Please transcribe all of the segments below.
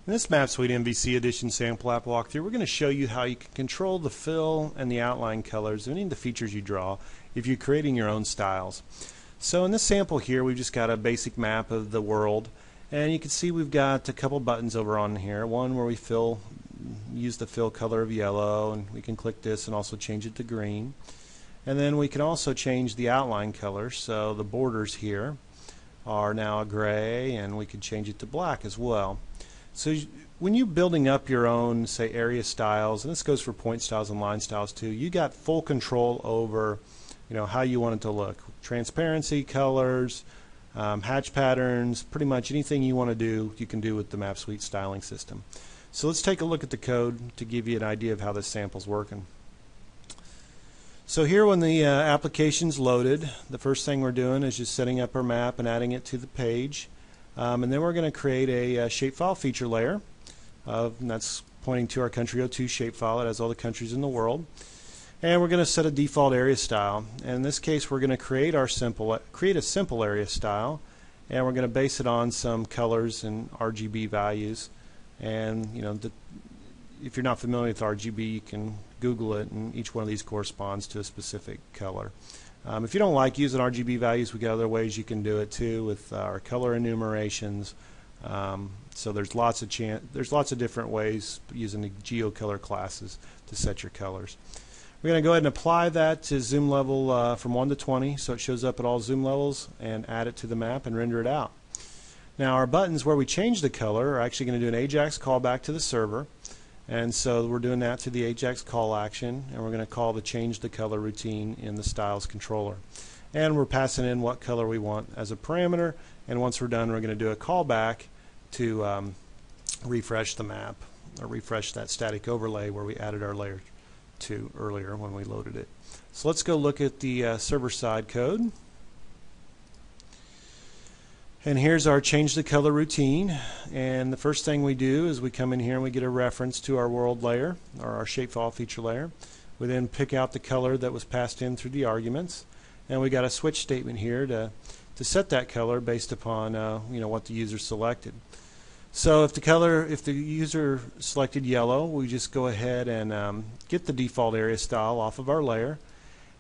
In this Map Suite MVC Edition sample app walkthrough, we're going to show you how you can control the fill and the outline colors of any of the features you draw if you're creating your own styles. So in this sample here, we've just got a basic map of the world, and you can see we've got a couple buttons over on here. One where we use the fill color of yellow, and we can click this and also change it to green. And then we can also change the outline color, so the borders here are now a gray, and we can change it to black as well. So when you're building up your own, say, area styles, and this goes for point styles and line styles too, you got full control over, how you want it to look. Transparency, colors, hatch patterns, pretty much anything you want to do, you can do with the Map Suite styling system. So let's take a look at the code to give you an idea of how this sample's working. So here, when the application's loaded, the first thing we're doing is just setting up our map and adding it to the page. And then we're going to create a shapefile feature layer, and that's pointing to our country 02 shapefile. It has all the countries in the world. And we're going to set a default area style. And in this case, we're going to create a simple area style, and we're going to base it on some colors and RGB values. And if you're not familiar with RGB, you can Google it, and each one of these corresponds to a specific color. If you don't like using RGB values, we got other ways you can do it too with our color enumerations. So there's lots of different ways using the GeoColor classes to set your colors. We're going to go ahead and apply that to zoom level from 1 to 20, so it shows up at all zoom levels, and add it to the map and render it out. Now our buttons where we change the color are actually going to do an AJAX callback to the server. And so we're doing that to the AJAX call action, and we're going to call the change the color routine in the styles controller. And we're passing in what color we want as a parameter, and once we're done, we're going to do a callback to refresh the map, or refresh that static overlay where we added our layer to earlier when we loaded it. So let's go look at the server-side code. And here's our change the color routine, and the first thing we do is we come in here and we get a reference to our world layer, or our shapefile feature layer. We then pick out the color that was passed in through the arguments, and we got a switch statement here to set that color based upon what the user selected. So if the user selected yellow, we just go ahead and get the default area style off of our layer,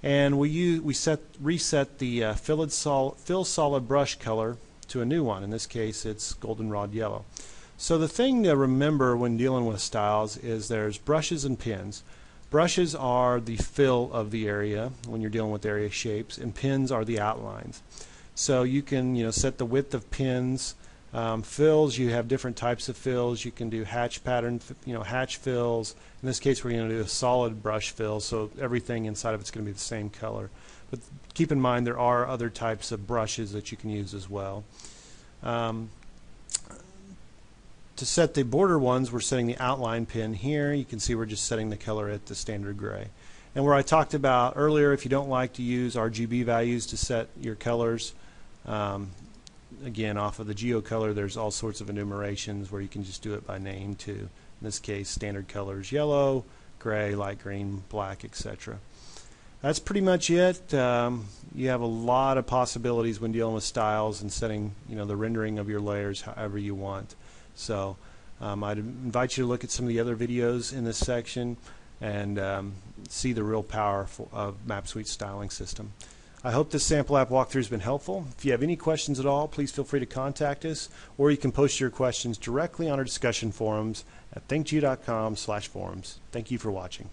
and we reset the fill solid brush color to a new one. In this case, it's goldenrod yellow. So the thing to remember when dealing with styles is there's brushes and pins. Brushes are the fill of the area when you're dealing with area shapes, and pins are the outlines. So you can set the width of pins. Fills, you have different types of fills. You can do hatch pattern, hatch fills. In this case, we're going to do a solid brush fill, so everything inside of it's going to be the same color. But keep in mind there are other types of brushes that you can use as well. To set the border ones, we're setting the outline pin here. You can see we're just setting the color at the standard gray. And where I talked about earlier, if you don't like to use RGB values to set your colors, again, off of the GeoColor, there's all sorts of enumerations where you can just do it by name too. In this case, standard colors: yellow, gray, light green, black, etc. That's pretty much it. You have a lot of possibilities when dealing with styles and setting the rendering of your layers however you want. So I'd invite you to look at some of the other videos in this section and see the real power of Map Suite styling system. I hope this sample app walkthrough has been helpful. If you have any questions at all, please feel free to contact us, or you can post your questions directly on our discussion forums at thinkgeo.com/forums. Thank you for watching.